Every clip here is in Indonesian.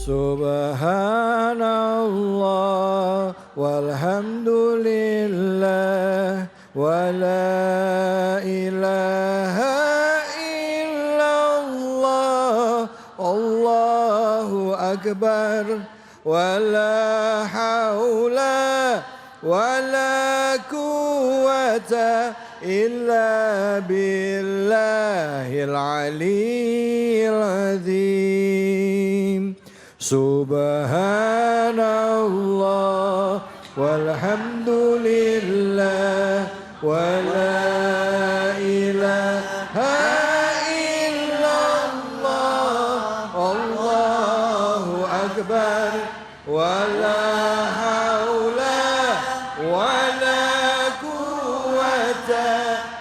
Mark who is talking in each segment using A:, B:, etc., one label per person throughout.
A: Subhanallah walhamdulillah wa la ilaha illallah Allahu akbar wa la hawla wa la quwwata illa billahil aliyyil azim. Subhanallah walhamdulillah wa la ilaha illallah Allahu akbar wa la hawla wa la quwwata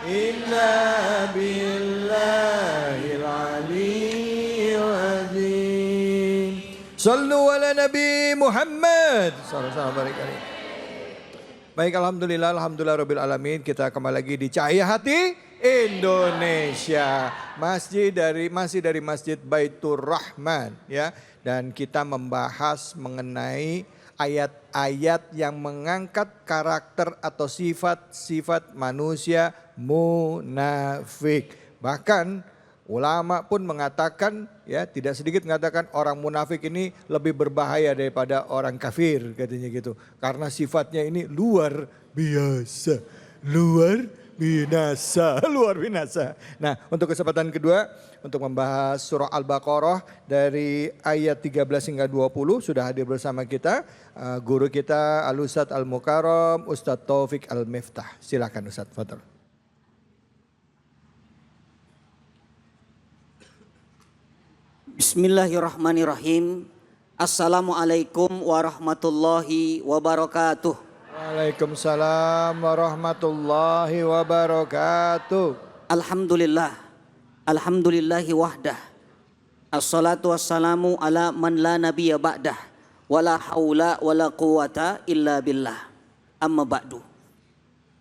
A: illa billahil aliyyil azim. Sallu ala Nabi Muhammad. Baik, alhamdulillah rabbil alamin. Kita kembali lagi di Cahaya Hati Indonesia. Masih dari Masjid Baitur Rahman ya. Dan kita membahas mengenai ayat-ayat yang mengangkat karakter atau sifat-sifat manusia munafik. Bahkan ulama pun mengatakan ya, tidak sedikit mengatakan orang munafik ini lebih berbahaya daripada orang kafir katanya gitu. Karena sifatnya ini luar biasa, luar binasa. Nah, untuk kesempatan kedua untuk membahas surah Al-Baqarah dari ayat 13 hingga 20 sudah hadir bersama kita guru kita Al-Ustadz Al-Mukarram Ustadz Taufik Al-Miftah. Silakan Ustadz, fadhal.
B: Bismillahirrahmanirrahim. Assalamualaikum warahmatullahi wabarakatuh.
A: Waalaikumsalam warahmatullahi wabarakatuh.
B: Alhamdulillah. Alhamdulillahi wahdah. Assalatu wassalamu ala man la nabiyya ba'dah. Wala hawla wala quwata illa billah. Amma ba'du.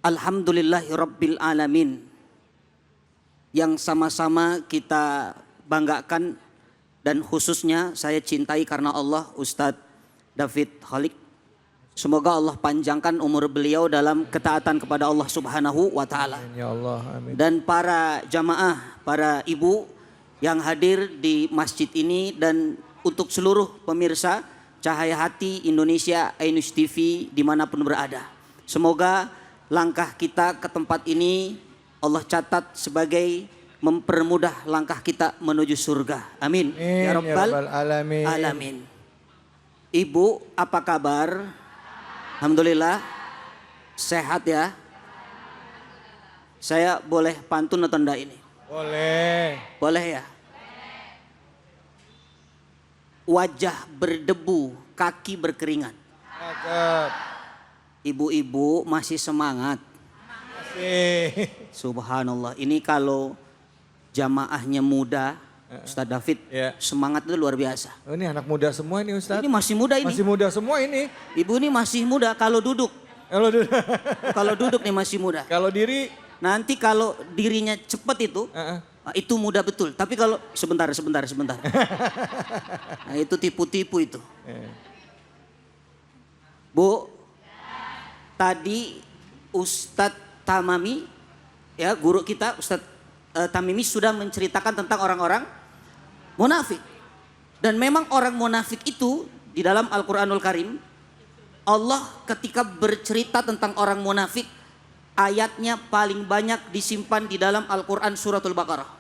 B: Alhamdulillahi rabbil alamin. Yang sama-sama kita banggakan dan khususnya saya cintai karena Allah, Ustadz David Khalik. Semoga Allah panjangkan umur beliau dalam ketaatan kepada Allah Subhanahu wa Ta'ala.
A: Ya Allah, amin.
B: Dan para jamaah, para ibu yang hadir di masjid ini dan untuk seluruh pemirsa Cahaya Hati Indonesia, Ainus TV dimanapun berada. Semoga langkah kita ke tempat ini Allah catat sebagai mempermudah langkah kita menuju surga. Amin.
A: Ya Rabbal alamin.
B: Alamin. Ibu, apa kabar? Alhamdulillah. Sehat ya? Saya boleh pantun atau enggak ini?
A: Boleh.
B: Boleh ya? Wajah berdebu, kaki berkeringat.
A: Cakep.
B: Ibu-ibu masih semangat.
A: Masih.
B: Subhanallah. Ini kalau jamaahnya muda, Ustadz David,
A: ya.
B: Semangat itu luar biasa.
A: Oh, ini anak muda semua ini Ustadz.
B: Ini masih muda ini.
A: Masih muda semua ini.
B: Ibu ini masih muda kalau duduk. Kalau duduk nih masih muda.
A: Kalau diri.
B: Nanti kalau dirinya cepet itu, itu muda betul. Tapi kalau sebentar. Nah, itu tipu-tipu itu. Bu, tadi Ustadz Tamami, ya guru kita Ustadz Tamimi sudah menceritakan tentang orang-orang munafik. Dan memang orang munafik itu di dalam Al-Quranul Karim, Allah ketika bercerita tentang orang munafik, ayatnya paling banyak disimpan di dalam Al-Quran suratul Baqarah.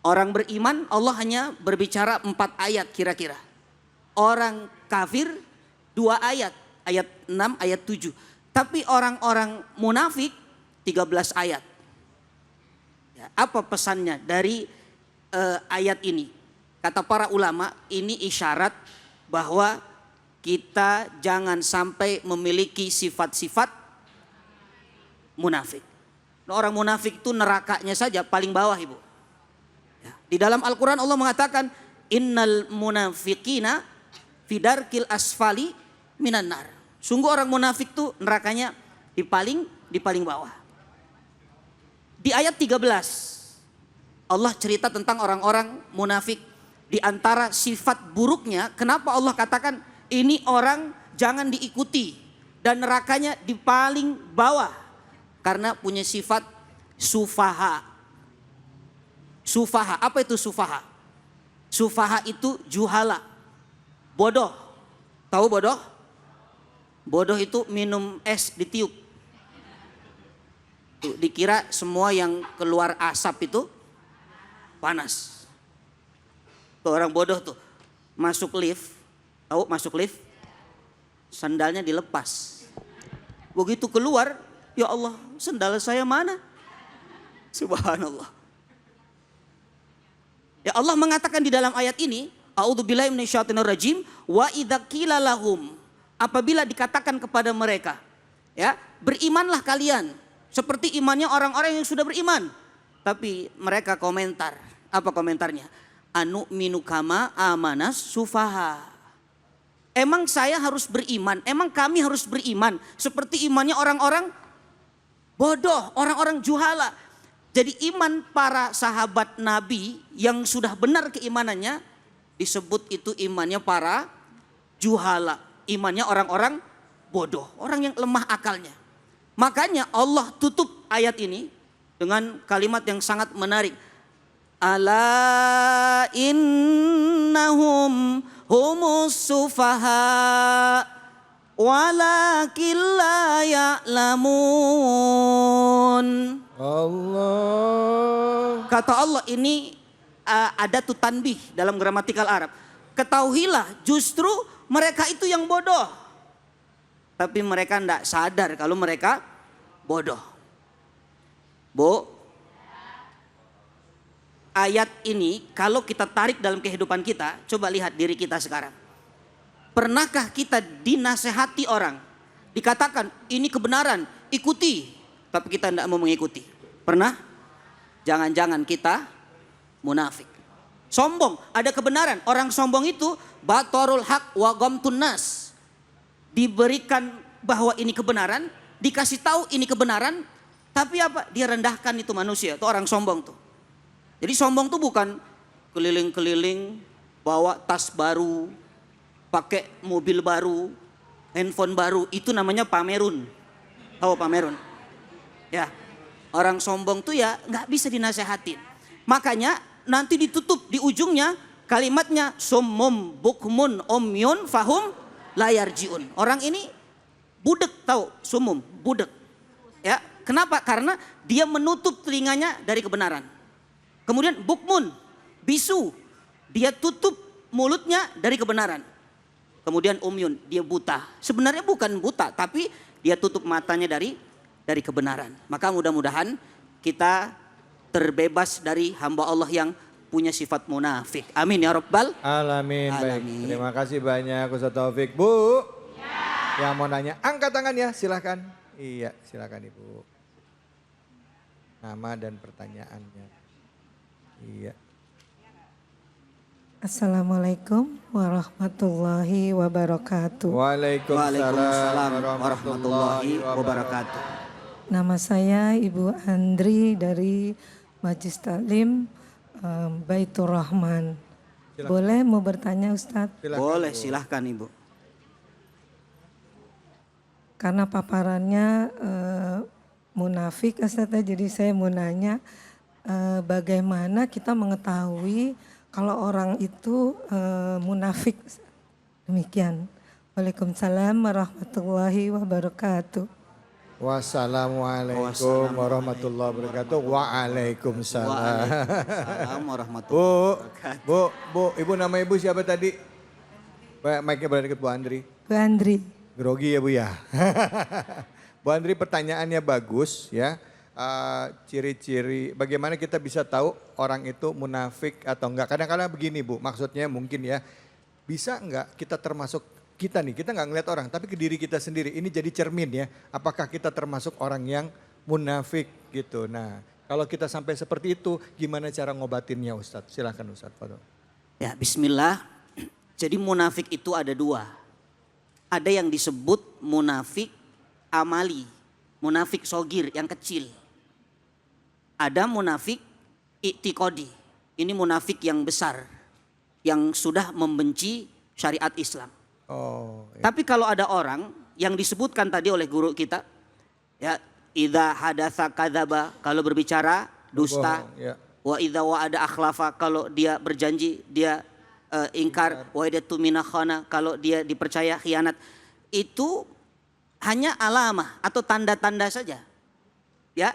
B: Orang beriman Allah hanya berbicara 4 ayat kira-kira. Orang kafir 2 ayat, ayat 6, ayat 7. Tapi orang-orang munafik 13 ayat. Apa pesannya dari ayat ini? Kata para ulama, ini isyarat bahwa kita jangan sampai memiliki sifat-sifat munafik. Nah, orang munafik itu nerakanya saja paling bawah, Ibu. Ya, di dalam Al-Quran Allah mengatakan, innal munafiqina fidarkil asfali minan nar. Sungguh orang munafik itu nerakanya di paling bawah. Di ayat 13 Allah cerita tentang orang-orang munafik Di antara sifat buruknya, kenapa Allah katakan ini orang jangan diikuti dan nerakanya di paling bawah? Karena punya sifat sufaha. Sufaha, apa itu sufaha? Sufaha itu juhala, bodoh. Tahu bodoh? Bodoh itu minum es ditiup. Tuh, dikira semua yang keluar asap itu panas. Tuh, orang bodoh tuh masuk lift, tahu masuk lift, sandalnya dilepas. Begitu keluar, ya Allah, sandal saya mana? Subhanallah. Ya Allah mengatakan di dalam ayat ini, a'udzubillahi minasyaitonirrajim, wa idza qila lahum, apabila dikatakan kepada mereka, ya, berimanlah kalian seperti imannya orang-orang yang sudah beriman. Tapi mereka komentar, apa komentarnya? Anu minu kama amanas sufaha. Emang saya harus beriman, emang kami harus beriman seperti imannya orang-orang bodoh, orang-orang juhala. Jadi iman para sahabat Nabi yang sudah benar keimanannya disebut itu imannya para juhala. Imannya orang-orang bodoh, orang yang lemah akalnya. Makanya Allah tutup ayat ini dengan kalimat yang sangat menarik. Ala innahum humus sufaha walakin la ya'lamun.
A: Allah.
B: Kata Allah ini ada tanbih dalam gramatikal Arab. Ketahuilah justru mereka itu yang bodoh. Tapi mereka tidak sadar kalau mereka bodoh. Bu, ayat ini kalau kita tarik dalam kehidupan kita, coba lihat diri kita sekarang. Pernahkah kita dinasehati orang, dikatakan ini kebenaran, ikuti, tapi kita tidak mau mengikuti? Pernah? Jangan-jangan kita munafik. Sombong, ada kebenaran. Orang sombong itu batorul haq wa ghamtun nas. Diberikan bahwa ini kebenaran, dikasih tahu ini kebenaran, tapi apa? Dia rendahkan itu manusia, itu orang sombong tuh. Jadi sombong tuh bukan keliling-keliling bawa tas baru, pakai mobil baru, handphone baru, itu namanya pamerun. Tahu pamerun? Ya, orang sombong tuh ya nggak bisa dinasehatin. Makanya nanti ditutup di ujungnya kalimatnya summum bukmun umyun fahum layarjiun. Orang ini budek, tahu sumum, budek. Ya, kenapa? Karena dia menutup telinganya dari kebenaran. Kemudian bukmun, bisu, dia tutup mulutnya dari kebenaran. Kemudian umyun, dia buta. Sebenarnya bukan buta, tapi dia tutup matanya dari kebenaran. Maka mudah-mudahan kita terbebas dari hamba Allah yang punya sifat munafik. Amin ya Rabbal
A: Alamin. Baik,
B: Alamin.
A: terima kasih banyak Ustaz Taufik. Bu, yang mau nanya angkat tangan ya, silahkan. Iya, silahkan Ibu. Nama dan pertanyaannya. Iya.
C: Assalamualaikum warahmatullahi wabarakatuh.
A: Waalaikumsalam
B: warahmatullahi wabarakatuh.
C: Nama saya Ibu Andri dari Majlis Taklim Baitur Rahman.
A: Silakan.
C: Boleh mau bertanya Ustadz?
A: Silakan,
B: Boleh,
A: Bu.
B: silahkan Ibu.
C: Karena paparannya munafik Ustadz, jadi saya mau nanya bagaimana kita mengetahui kalau orang itu munafik. Demikian. Waalaikumsalam warahmatullahi wabarakatuh.
A: Wassalamualaikum warahmatullahi wabarakatuh. Waalaikumsalam.
B: Waalaikumsalam warahmatullahi wabarakatuh.
A: Bu, Ibu nama Ibu siapa tadi? Mic-nya berada dekat Bu Andri.
C: Bu Andri.
A: Grogi ya Bu ya. Bu Andri pertanyaannya bagus ya. Ciri-ciri bagaimana kita bisa tahu orang itu munafik atau enggak. Kadang-kadang begini Bu, maksudnya mungkin ya. Bisa enggak kita termasuk kita nih, kita enggak ngeliat orang tapi ke diri kita sendiri. Ini jadi cermin ya. Apakah kita termasuk orang yang munafik gitu. Nah kalau kita sampai seperti itu gimana cara ngobatinnya Ustadz? Silahkan Ustadz. Fadol.
B: Ya bismillah. Jadi munafik itu ada dua. Ada yang disebut munafik amali. Munafik sogir yang kecil. Ada munafik i'tiqodi. Ini munafik yang besar. yang sudah membenci syariat Islam.
A: Oh, ya.
B: Tapi kalau ada orang yang disebutkan tadi oleh guru kita, ya, idza hadatsa kadzaba, kalau berbicara dusta,
A: Bohong, ya.
B: wa idza wa'ada akhlafa, kalau dia berjanji dia ingkar, wa idza tumina khana, kalau dia dipercaya khianat. Itu hanya alamah atau tanda-tanda saja. Ya,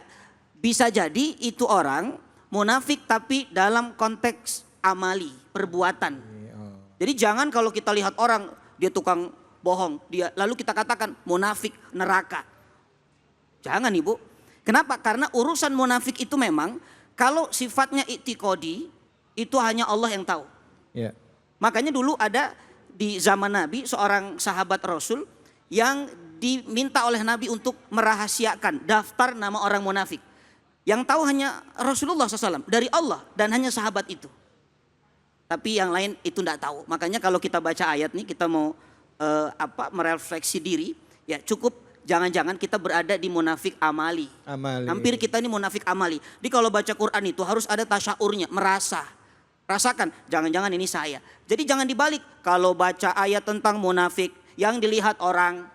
B: bisa jadi itu orang munafik tapi dalam konteks amali, perbuatan. Jadi jangan kalau kita lihat orang dia tukang bohong, dia lalu kita katakan munafik neraka. Jangan Ibu. Kenapa? Karena urusan munafik itu memang kalau sifatnya i'tiqadi itu hanya Allah yang tahu.
A: Ya.
B: Makanya dulu ada di zaman Nabi seorang sahabat Rasul yang diminta oleh Nabi untuk merahasiakan daftar nama orang munafik. Yang tahu hanya Rasulullah SAW dari Allah dan hanya sahabat itu. Tapi yang lain itu tidak tahu. Makanya kalau kita baca ayat nih kita mau merefleksi diri, ya cukup jangan-jangan kita berada di munafik amali. Hampir kita ini munafik amali. Jadi kalau baca Quran itu harus ada tasyaurnya, merasa. Rasakan, jangan-jangan ini saya. Jadi jangan dibalik. Kalau baca ayat tentang munafik yang dilihat orang,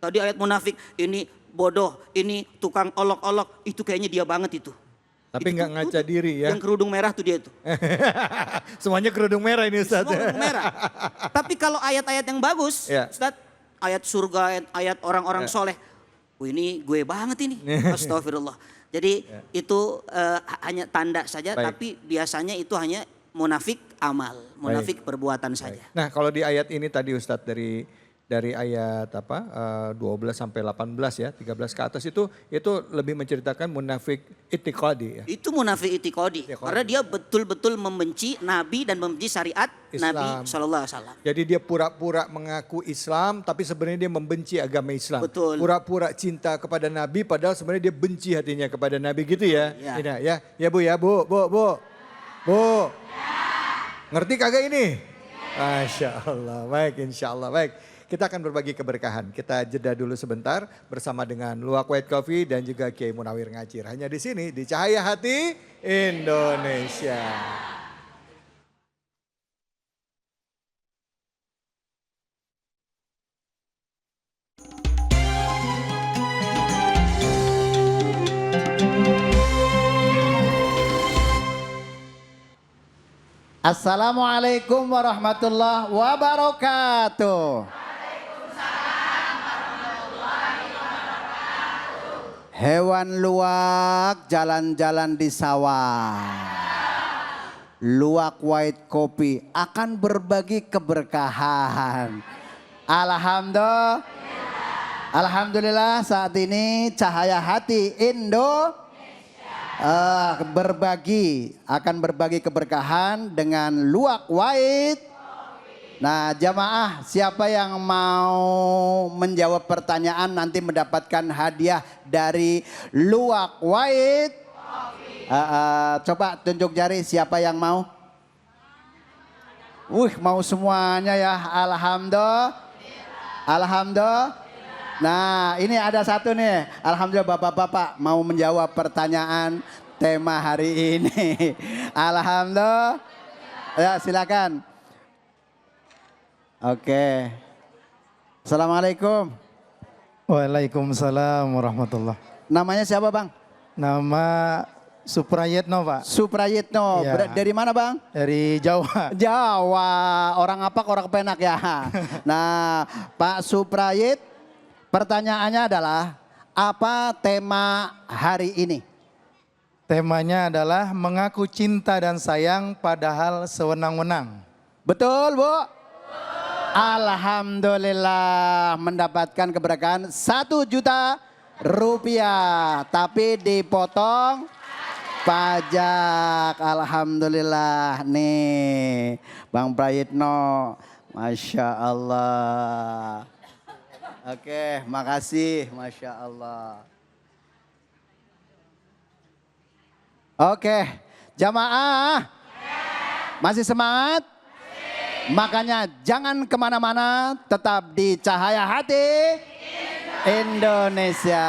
B: tadi ayat munafik ini bodoh, ini tukang olok-olok, itu kayaknya dia banget itu.
A: Tapi nggak ngaca diri ya.
B: Yang kerudung merah tuh dia itu.
A: Semuanya kerudung merah ini Ustaz.
B: Semua kerudung merah. Tapi kalau ayat-ayat yang bagus,
A: Ya.
B: Ustaz, ayat surga, ayat orang-orang soleh. Ini gue banget ini. Astagfirullah. Jadi itu hanya tanda saja,
A: Baik.
B: tapi biasanya itu hanya munafik amal, munafik perbuatan saja.
A: Nah, kalau di ayat ini tadi Ustadz dari ayat 12 sampai 18 ya, 13 ke atas itu lebih menceritakan munafik i'tiqadi ya.
B: Itu munafik i'tiqadi karena dia betul-betul membenci Nabi dan membenci syariat
A: Islam.
B: Nabi sallallahu alaihi wasallam.
A: Jadi dia pura-pura mengaku Islam tapi sebenarnya dia membenci agama Islam.
B: Betul.
A: Pura-pura cinta kepada Nabi padahal sebenarnya dia benci hatinya kepada Nabi gitu ya.
B: Ya.
A: Ya Bu ya, Bu. Ngerti kagak ini? Masya Allah, baik insya Allah. Baik, kita akan berbagi keberkahan. Kita jeda dulu sebentar bersama dengan Luwak White Coffee dan juga Kiai Munawir Ngacir. Hanya di sini di Cahaya Hati Indonesia.
D: Assalamualaikum warahmatullahi wabarakatuh. Hewan luwak jalan-jalan di sawah. Luwak White Coffee akan berbagi keberkahan. Alhamdulillah saat ini Cahaya Hati akan berbagi keberkahan dengan Luwak White. Nah, jamaah siapa yang mau menjawab pertanyaan nanti mendapatkan hadiah dari Luwak White. Coba tunjuk jari siapa yang mau. Mau semuanya ya. Alhamdulillah. Nah, ini ada satu nih. Alhamdulillah bapak-bapak mau menjawab pertanyaan tema hari ini. Alhamdulillah. Ya, silakan. Oke. Assalamualaikum.
E: Waalaikumsalam warahmatullah.
D: Namanya siapa, Bang?
E: Nama Suprayitno, Pak.
D: Suprayitno.
E: Ya.
D: Dari mana, Bang?
E: Dari Jawa.
D: Jawa. Orang apa? Orang Penak ya. Nah, Pak Suprayit, pertanyaannya adalah apa tema hari ini?
E: Temanya adalah mengaku cinta dan sayang padahal sewenang-wenang.
D: Betul, Bu? Alhamdulillah mendapatkan keberkahan 1 juta rupiah. Tapi dipotong pajak. Alhamdulillah nih Bang Prayitno. Masya Allah. Oke, makasih. Masya Allah. Oke, jamaah. Masih semangat? Makanya jangan kemana-mana, tetap di Cahaya Hati Indonesia.